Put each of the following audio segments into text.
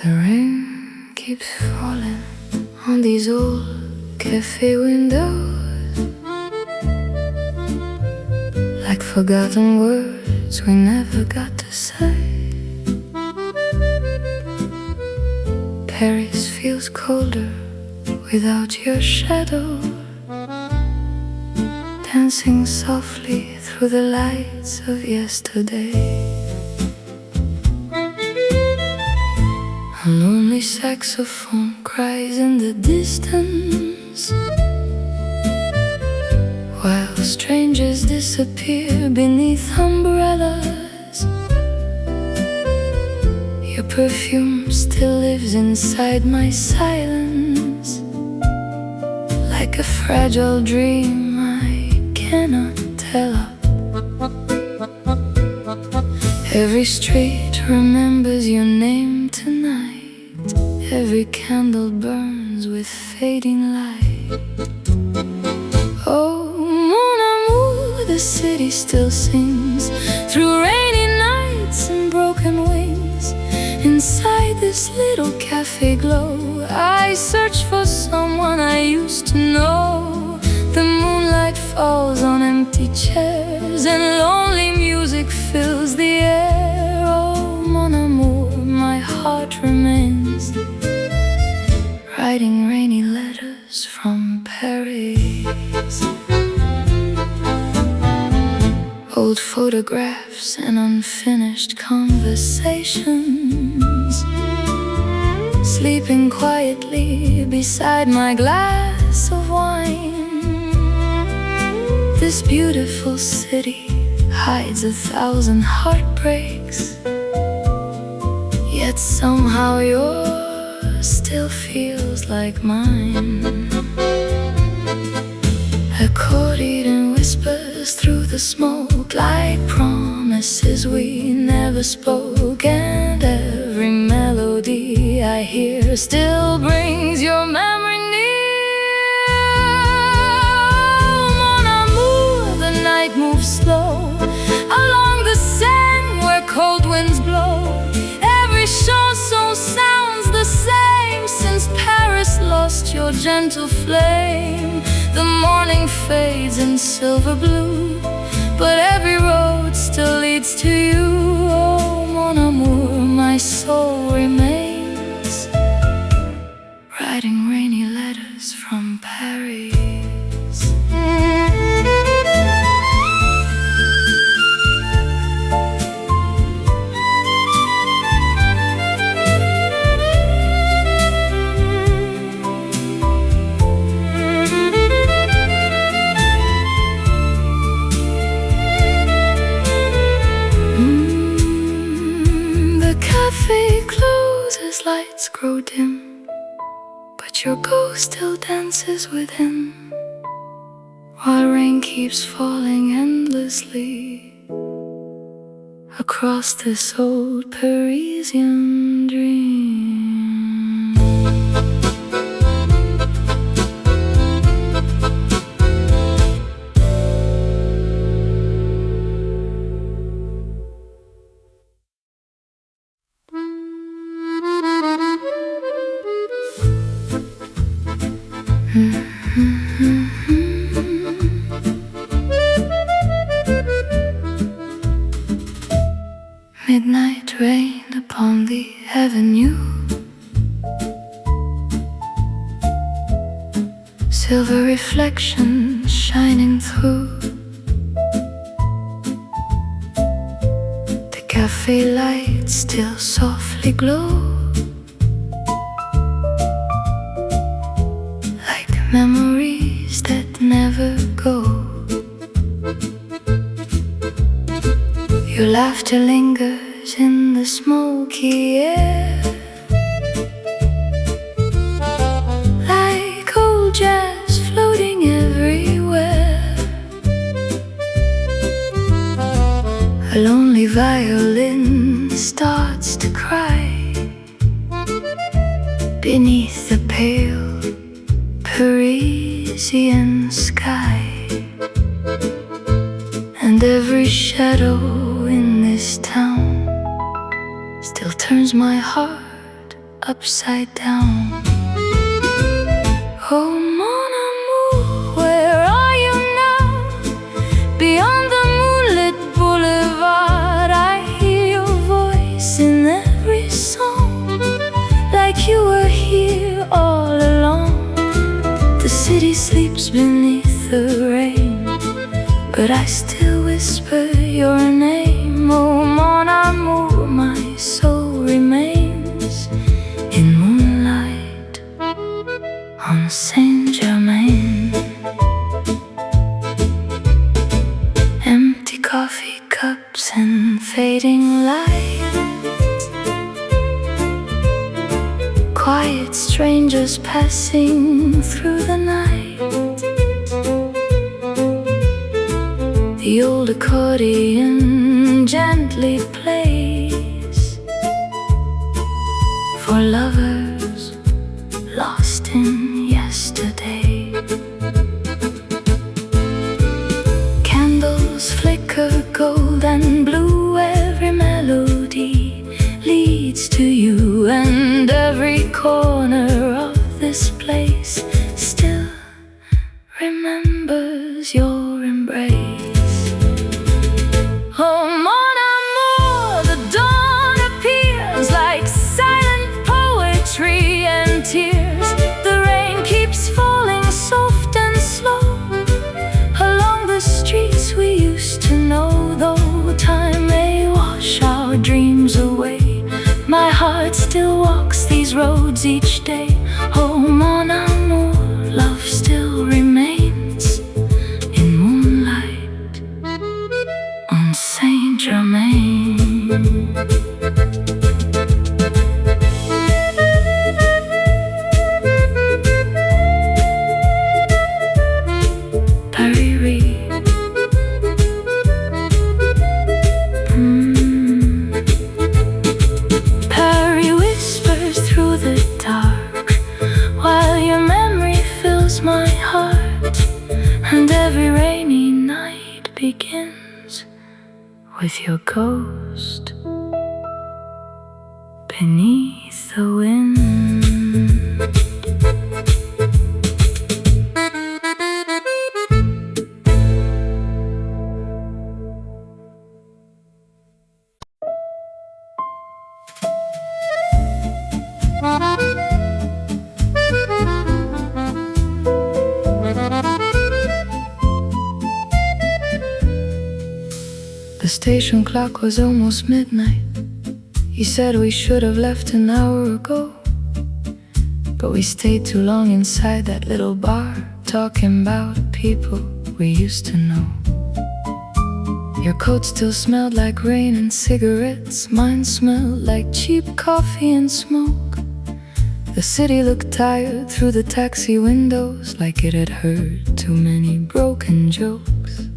The rain keeps falling on these old cafe windows, like forgotten words we never got to say. Paris feels colder without your shadow, dancing softly through the lights of yesterday. A lonely saxophone cries in the distance, while strangers disappear beneath umbrellas. Your perfume still lives inside my silence, like a fragile dream I cannot tell of. Every street remembers your name tonight. Every candle burns with fading light. Oh, mon amour, the city still sings through rainy nights and broken wings. Inside this little cafe glow, I search for someone I used to know. The moonlight falls on empty chairs and lonely music fills the air. Oh, mon amour, my heart remains writing rainy letters from Paris. Old photographs and unfinished conversations, sleeping quietly beside my glass of wine. This beautiful city hides 1,000 heartbreaks, yet somehow yours still feels like mine. Accordion whispers through the smoke like promises we never spoke, and every melody I hear still brings your memory near. Mon amour, the night moves slow along the Seine where cold winds blow. Every chanson sounds the same since Paris lost your gentle flame. The morning fades in silver blue, but every road still leads to you. Oh, mon amour, my soul remains writing rainy letters from Paris. The cafe closes, lights grow dim, but your ghost still dances within, while rain keeps falling endlessly across this old Parisian dream. Midnight rain upon the avenue, silver reflection shining through. The cafe lights still softly glow, like memories that never go. Your laughter lingers in the smoky air, like old jazz floating everywhere. A lonely violin starts to cry beneath the pale Parisian sky, and every shadow in this town still turns my heart upside down. Oh mon amour, where are you now? Beyond the moonlit boulevard, I hear your voice in every song, like you were here all along. The city sleeps beneath the rain, but I still whisper your name. Oh mon amour, my soul remains in moonlight on Saint-Germain. Empty coffee cups and fading light, quiet strangers passing through the night. The old accordion gently plays for lovers lost in yesterday. Candles flicker gold and blue, every melody leads to you, and every corner of this place still remembers your embrace. Oh mon amour, the dawn appears like silent poetry and tears. The rain keeps falling soft and slow along the streets we used to know. Though time may wash our dreams away, my heart still walks these roads each day. Oh mon amour, love still remains in moonlight on Saint-Germain. Paris whispers through the dark, while your memory fills my heart, and every rainy night begins with your ghost beneath the wind. The station clock was almost midnight. He said we should have left an hour ago, but we stayed too long inside that little bar, talking about people we used to know. Your coat still smelled like rain and cigarettes, mine smelled like cheap coffee and smoke. The city looked tired through the taxi windows, like it had heard too many broken jokes.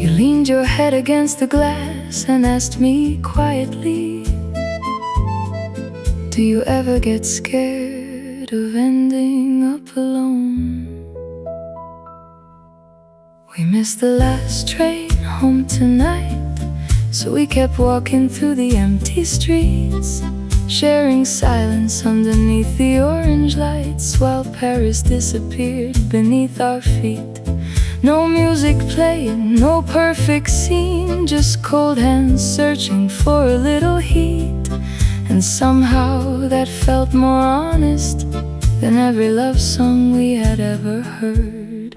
You leaned your head against the glass and asked me quietly, do you ever get scared of ending up alone? We missed the last train home tonight, so we kept walking through the empty streets, sharing silence underneath the orange lights, while Paris disappeared beneath our feet. No music playing, no perfect scene, just cold hands searching for a little heat. And somehow that felt more honest than every love song we had ever heard.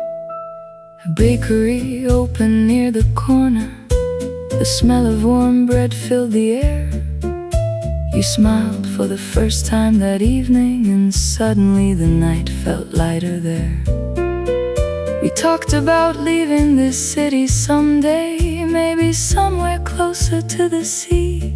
A bakery open near the corner, the smell of warm bread filled the air. You smiled for the first time that evening, and suddenly the night felt lighter there. We talked about leaving this city someday, maybe somewhere closer to the sea.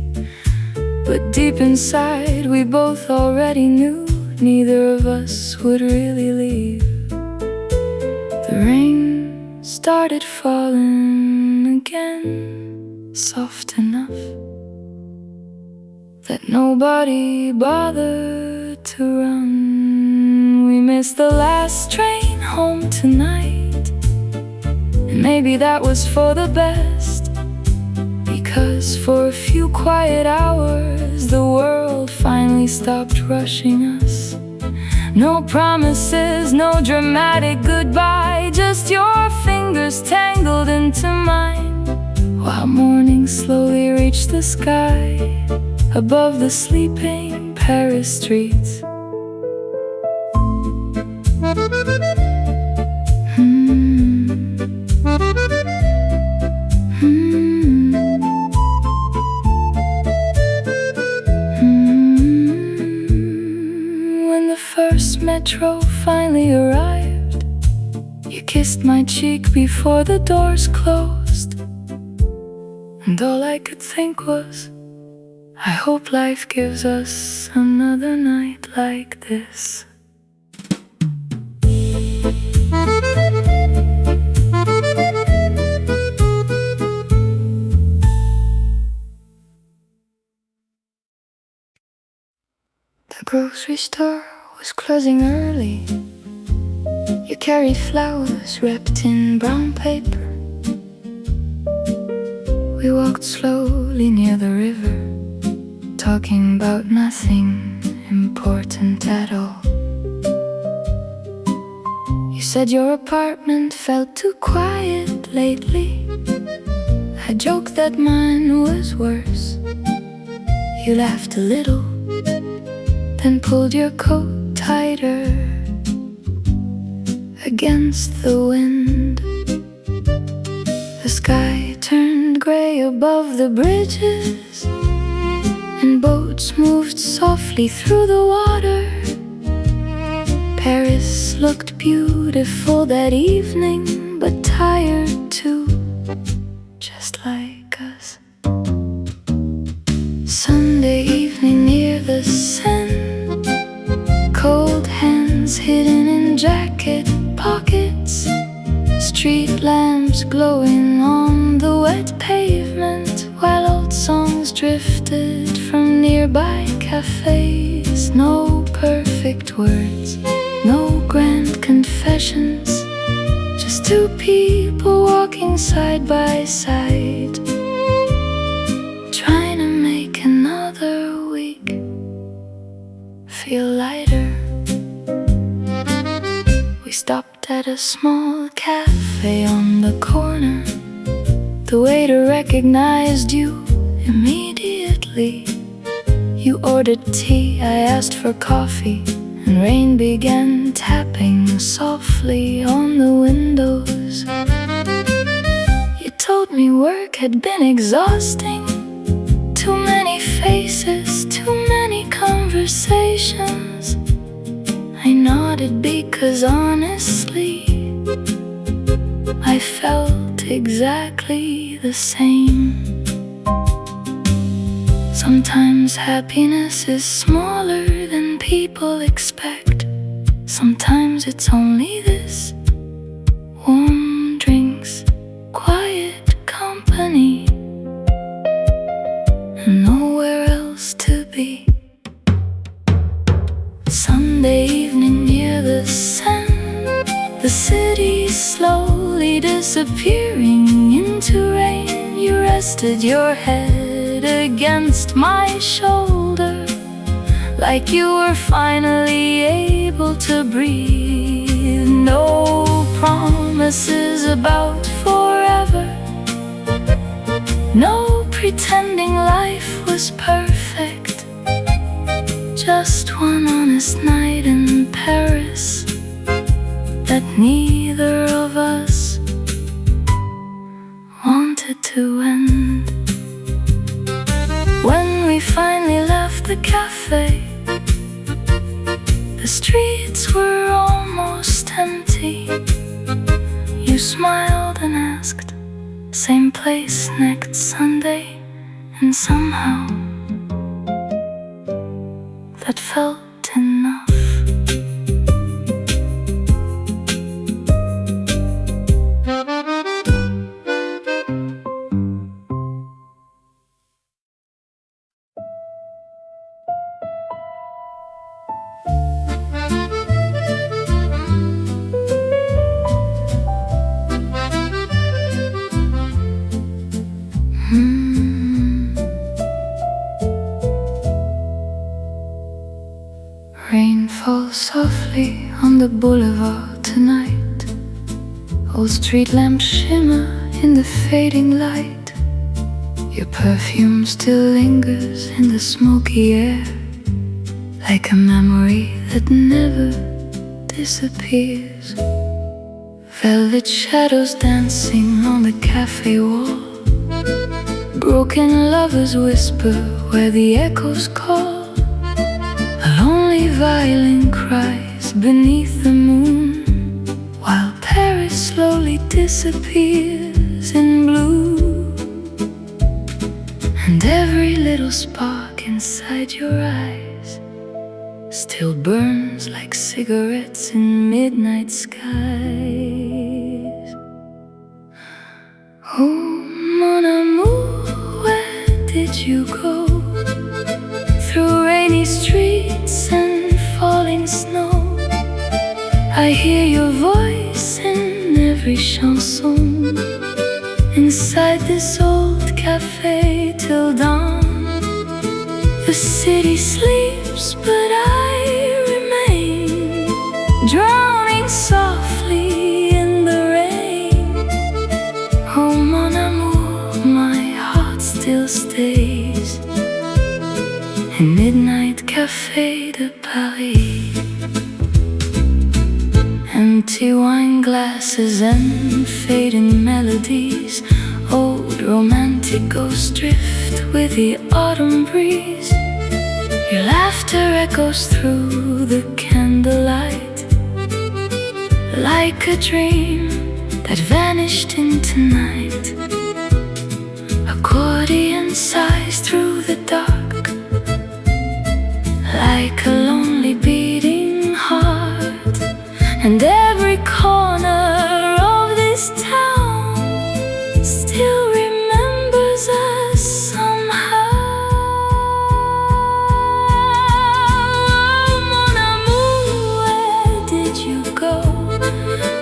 But deep inside we both already knew neither of us would really leave. The rain started falling again, soft enough that nobody bothered to run. We missed the last train home tonight, and maybe that was for the best, because for a few quiet hours the world finally stopped rushing us. No promises, no dramatic goodbye, just your fingers tangled into mine, while morning slowly reached the sky above the sleeping Paris streets. When the first metro finally arrived, you kissed my cheek before the doors closed, and all I could think was, I hope life gives us another night like this. The grocery store was closing early. You carried flowers wrapped in brown paper. We walked slowly near the river, talking about nothing important at all. You said your apartment felt too quiet lately. I joked that mine was worse. You laughed a little, then pulled your coat tighter against the wind. The sky turned gray above the bridges, and boats moved softly through the water. Paris looked beautiful that evening, but tired too, just like us. Sunday evening near the Seine, cold hands hidden in jacket pockets, street lamps glowing on the wet pavement, while old songs drifted from nearby cafes. No perfect words, no grand confessions, just two people walking side by side, trying to make another week feel lighter. We stopped at a small cafe on the corner. The waiter recognized you immediately. You ordered tea, I asked for coffee, and rain began tapping softly on the windows. You told me work had been exhausting. Too many faces, too many conversations. I nodded because honestly, I felt exactly the same. Sometimes happiness is smaller than people expect. Sometimes it's only this: warm drinks, quiet company, and nowhere else to be. Sunday evening near the Seine, the city slowly disappearing into rain. You rested your head against my shoulder, like you were finally able to breathe. No promises about forever, no pretending life was perfect. Just one honest night in Paris that neither of us wanted to end. When we finally left the cafe, the streets were almost empty. You smiled and asked, same place next Sunday, and somehow that felt enough. fall softly on the boulevard tonight. Old street lamps shimmer in the fading light. Your perfume still lingers in the smoky air, like a memory that never disappears. Velvet shadows dancing on the cafe wall. Broken lovers whisper where the echoes call. A lonely violin cries beneath the moon, while Paris slowly disappears in blue. And every little spark inside your eyes still burns like cigarettes in midnight skies. Oh, mon amour, where did you go? Through rainy streets and falling snow, I hear your voice in every chanson. Inside this old cafe till dawn, the city sleeps, but I remain, drowning softly in the rain. Oh, mon amour, my heart still stays in midnight Café de Paris. Empty wine glasses and fading melodies, old romantic ghosts drift with the autumn breeze. Your laughter echoes through the candlelight, like a dream that vanished into night. Accordion sighs through the dark, like a lonely beating heart. And every corner of this town still remembers us somehow. Oh, mon amour, where did you go?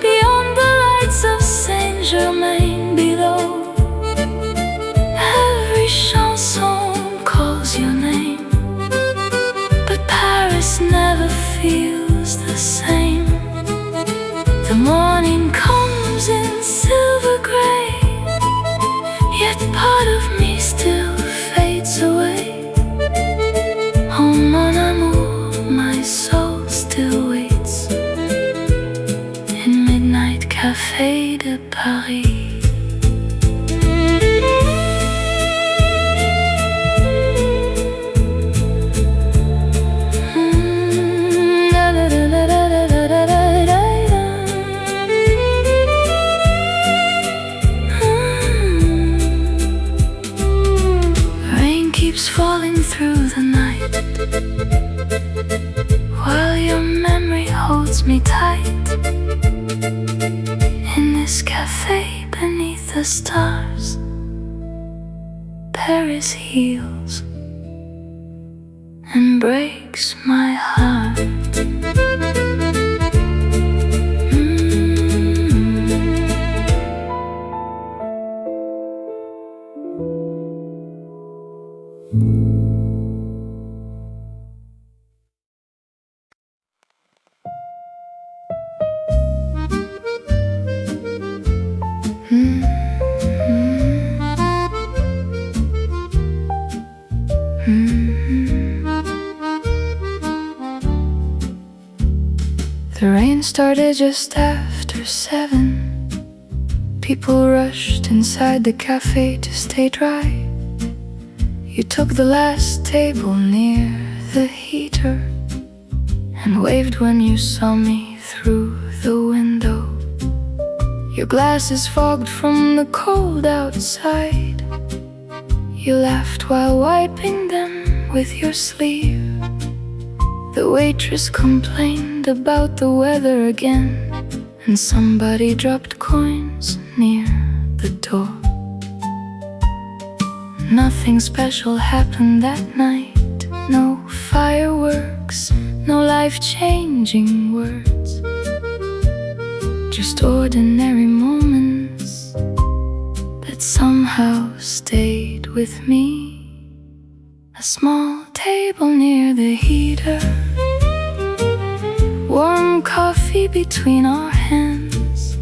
Beyond the lights of Saint-Germain below, every chanson calls your name, but Paris never feels the same. The morning comes in silver gray, yet part of me still fades away. Oh, mon amour, my soul still waits in midnight Café de Paris. Falling through the night, while your memory holds me tight. In this cafe beneath the stars, Paris heals and breaks my heart. The rain started just after 7. People rushed inside the cafe to stay dry. You took the last table near the heater and waved when you saw me through the window. Your glasses fogged from the cold outside. You laughed while wiping them with your sleeve. The waitress complained about the weather again, and somebody dropped coins near the door. Nothing special happened that night. No fireworks, no life-changing words, just ordinary moments that somehow stayed with me. A small table near the heater, warm coffee between our hands,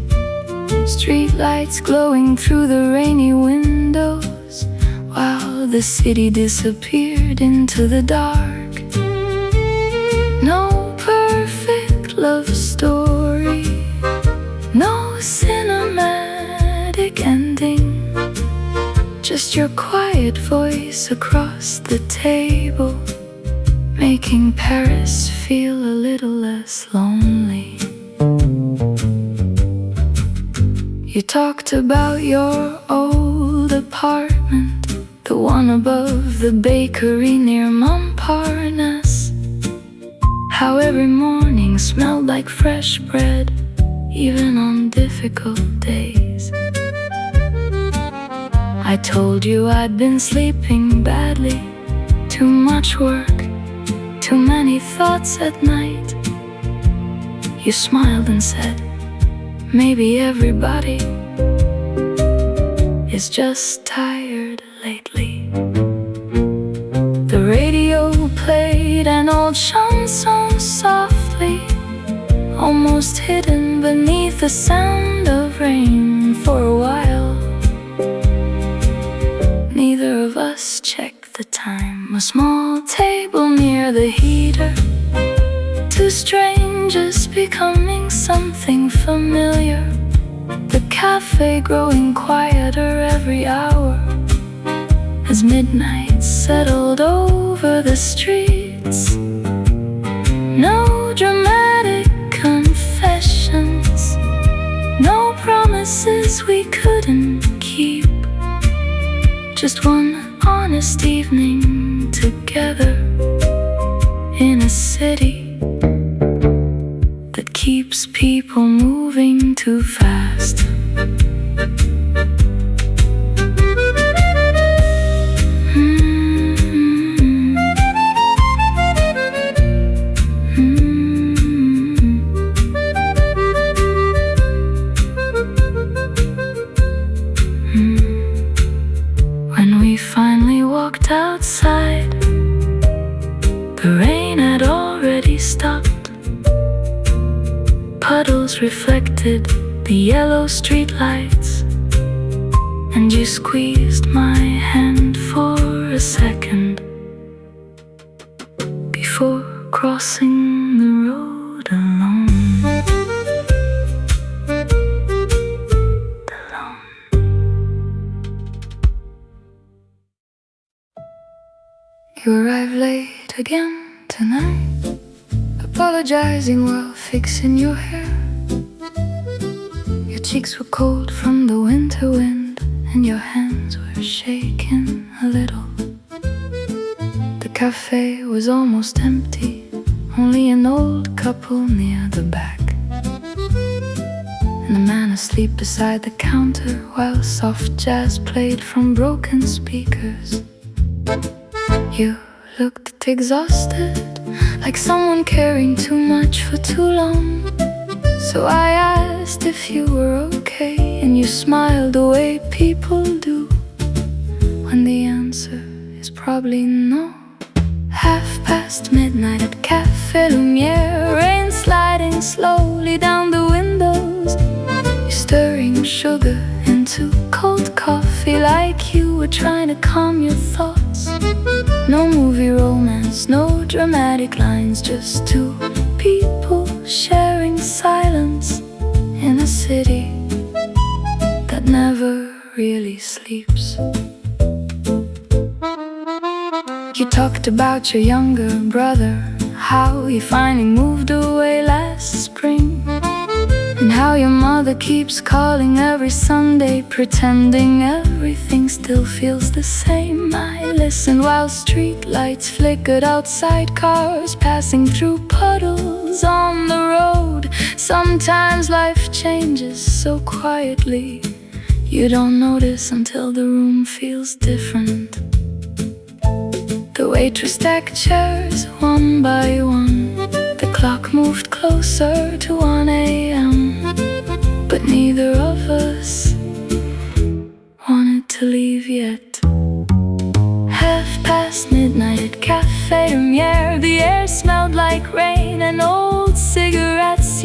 street lights glowing through the rainy windows, while the city disappeared into the dark. No perfect love story, no cinematic ending, just your quiet voice across the table, making Paris feel a little less lonely. You talked about your old apartment, the one above the bakery near Montparnasse. How every morning smelled like fresh bread, even on difficult days. I told you I'd been sleeping badly, too much work, too many thoughts at night. You smiled and said, maybe everybody is just tired lately. The radio played an old chanson softly, almost hidden beneath the sound of rain. For a while, neither of us checked the time. A small table near the heater, two strangers becoming something familiar. The cafe growing quieter every hour, as midnight settled over the streets. No dramatic confessions, no promises we couldn't keep, just one honest evening together in a city that keeps people moving too fast. When we finally walked outside, the rain had already stopped. Puddles reflected the yellow streetlights, and you squeezed my hand for a second before crossing the road alone. You arrived late again tonight, apologizing while fixing your hair. Your cheeks were cold from the winter wind, and your hands were shaking a little. The cafe was almost empty, only an old couple near the back, and a man asleep beside the counter while soft jazz played from broken speakers. You looked exhausted, like someone caring too much for too long. So I asked if you were okay, and you smiled the way people do when the answer is probably no. midnight at Café Lumière, rain sliding slowly down the windows. You stirring sugar into cold coffee like you were trying to calm your thoughts. No movie romance, no dramatic lines, just two people sharing silence in a city that never really sleeps. You talked about your younger brother, how he finally moved away last spring, and how your mother keeps calling every Sunday, pretending everything still feels the same. I listened while street lights flickered outside, cars passing through puddles on the road. Sometimes life changes so quietly, you don't notice until the room feels different. The waitress stacked chairs one by one. The clock moved closer to 1 a.m. But neither of us wanted to leave yet. midnight at Café Ambience. The air smelled like rain and old cigarettes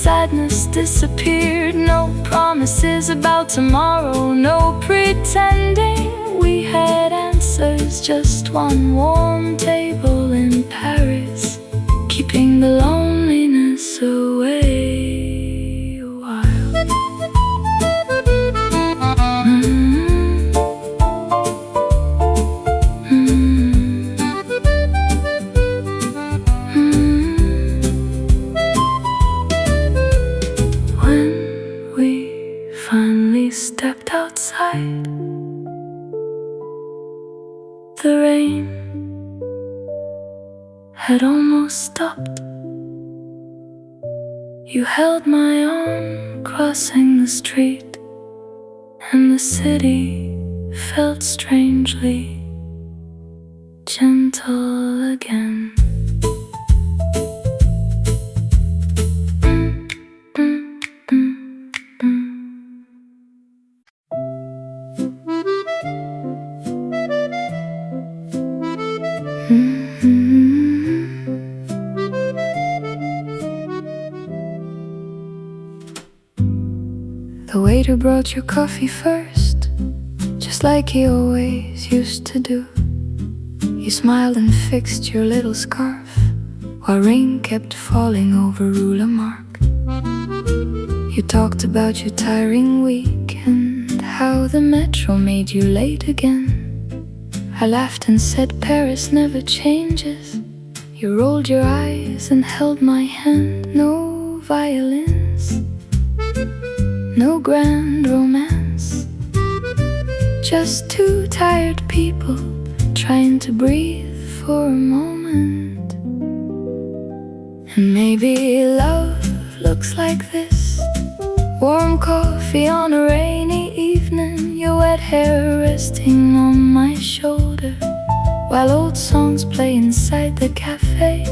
sadness disappeared. No promises about tomorrow, no pretending we had answers. Just one warm table in Paris, keeping the loneliness away a while. When we finally stepped outside, the rain had almost stopped. You held my arm crossing the street, and the city felt strangely gentle again. The waiter brought your coffee first, just like he always used to do. You smiled and fixed your little scarf, while rain kept falling over ruler mark. You talked about your tiring week and how the metro made you late again. I laughed and said Paris never changes. You rolled your eyes and held my hand. No violins, no grand romance, just two tired people trying to breathe for a moment. And maybe love looks like this: warm coffee on a rainy evening, your wet hair resting on my shoulder, while old songs play inside the cafe.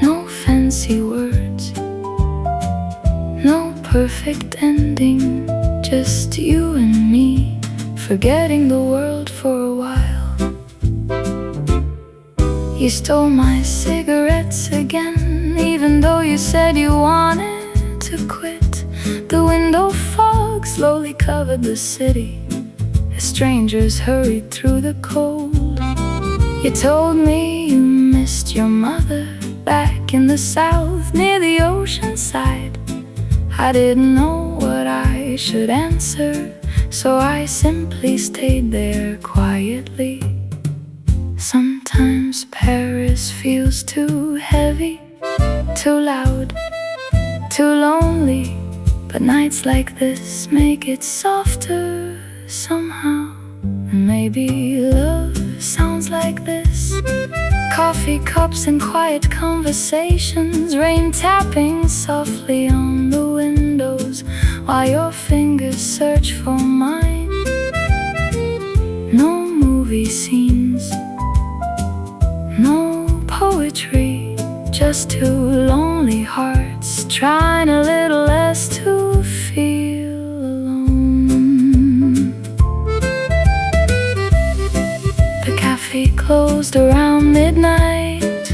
No fancy words, no perfect ending, just you and me, forgetting the world for a while. You stole my cigarettes again, even though you said you wanted to quit. The window fog slowly covered the city as strangers hurried through the cold. You told me you missed your mother back in the south near the ocean side. I didn't know what I should answer, so I simply stayed there quietly. Sometimes Paris feels too heavy, too loud, too lonely, but nights like this make it softer somehow. And maybe love sounds like this: coffee cups and quiet conversations, rain tapping softly on the windows while your fingers search for mine. No movie scenes, no poetry, just two lonely hearts trying a little less to feel alone. The cafe closed around midnight.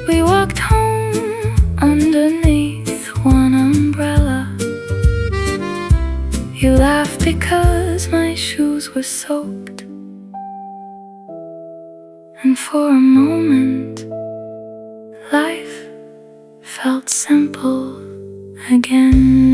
We walked home underneath one umbrella. You laughed because my shoes were soaked, and for a moment life felt simple again.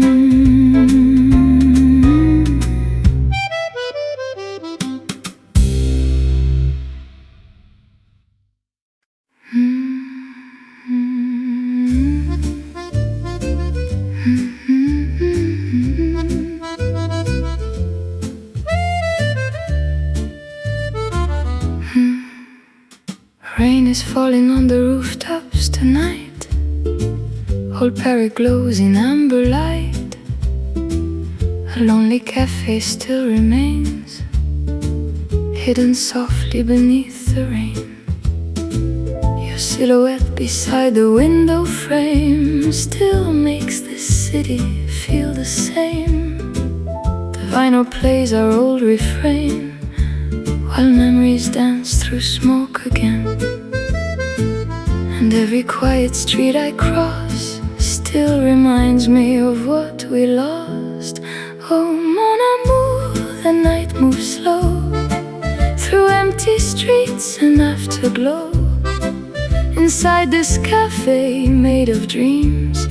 Rain is falling on the rooftops tonight. Old Paris glows in amber light. A lonely cafe still remains, hidden softly beneath the rain. Your silhouette beside the window frame still makes this city feel the same. The vinyl plays our old refrain while memories dance through smoke again. And every quiet street I cross still reminds me of what we lost. Oh, mon amour, the night moves slow through empty streets and afterglow. Inside this cafe made of dreams,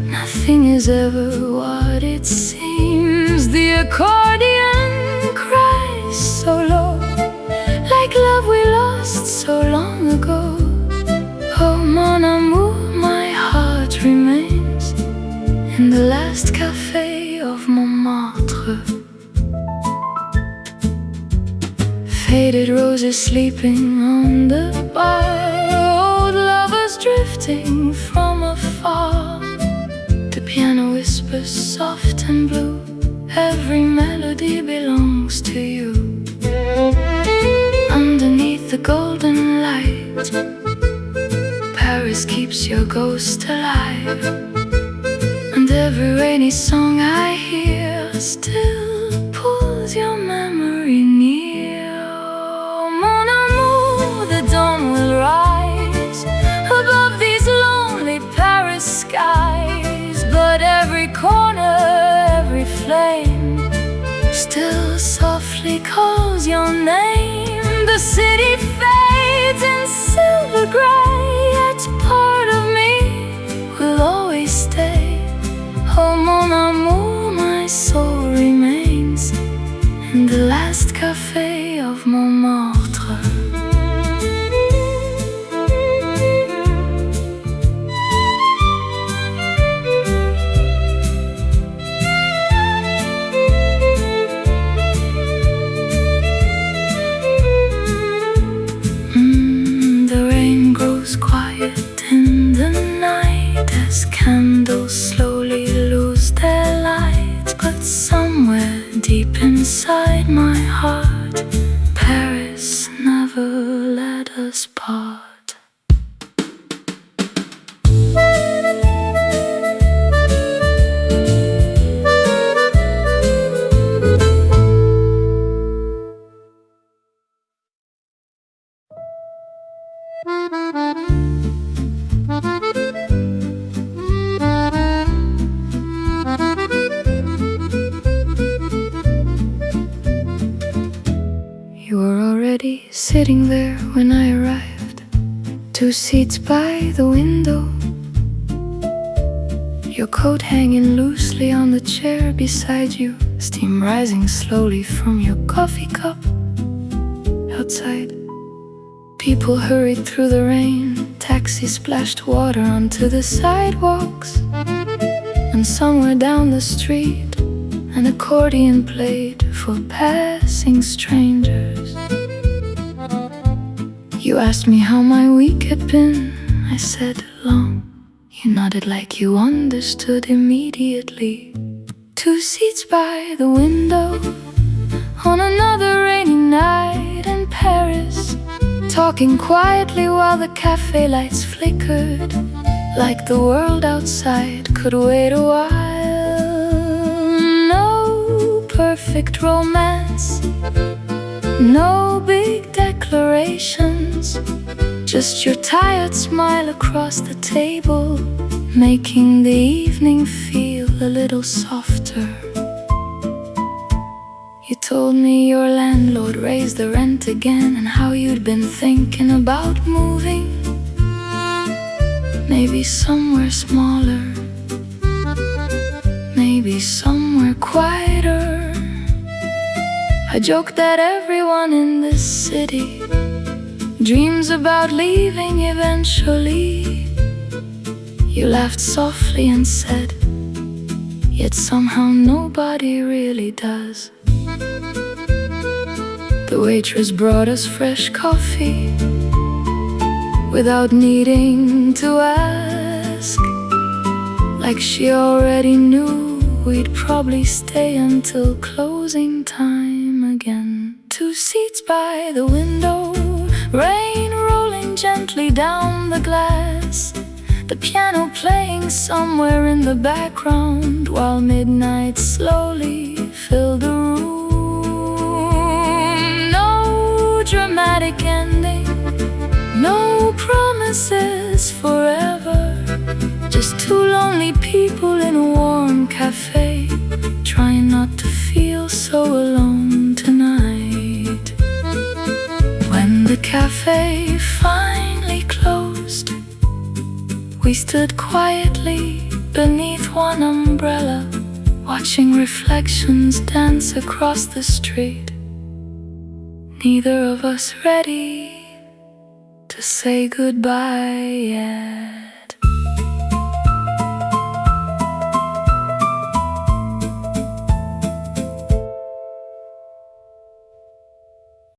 nothing is ever what it seems. The accordion cries so low, like love we lost so long ago. Oh, mon amour, my heart remains in the last café of Montmartre. Faded roses sleeping on the bar, old lovers drifting from afar. The piano whispers soft and blue, every melody belongs to you. Underneath the golden light, Paris keeps your ghost alive. And every rainy song I hear still pulls your memory near. Oh, mon amour, the dawn will rise above these lonely Paris skies. But every corner, every flame still softly calls your name. The city fades in silver gray, yet part of me will always stay. Oh, mon amour, my soul remains in the last café of Montmartre. Quiet in the night as candles slowly lose their light. But somewhere deep inside my heart, Paris never let us part. You were already sitting there when I arrived, 2 seats by the window, your coat hanging loosely on the chair beside you, steam rising slowly from your coffee cup. Outside, people hurried through the rain, taxis splashed water onto the sidewalks, and somewhere down the street an accordion played for passing strangers. You asked me how my week had been. I said, long. You nodded like you understood immediately. 2 seats by the window on another rainy night in Paris, talking quietly while the cafe lights flickered, like the world outside could wait a while. No perfect romance, no big declarations, just your tired smile across the table, making the evening feel a little softer. You told me your landlord raised the rent again, and how you'd been thinking about moving, maybe somewhere smaller, maybe somewhere quieter. I joked that everyone in this city dreams about leaving eventually. You laughed softly and said, yet somehow nobody really does. The waitress brought us fresh coffee without needing to ask, like she already knew we'd probably stay until closing time again. 2 seats by the window, rain rolling gently down the glass, the piano playing somewhere in the background, while midnight slowly filled the room. No dramatic ending, no promises, forever. Just two lonely people in a warm cafe, trying not to feel so alone tonight. When the cafe finally closed, we stood quietly beneath one umbrella, watching reflections dance across the street. Neither of us ready to say goodbye yet.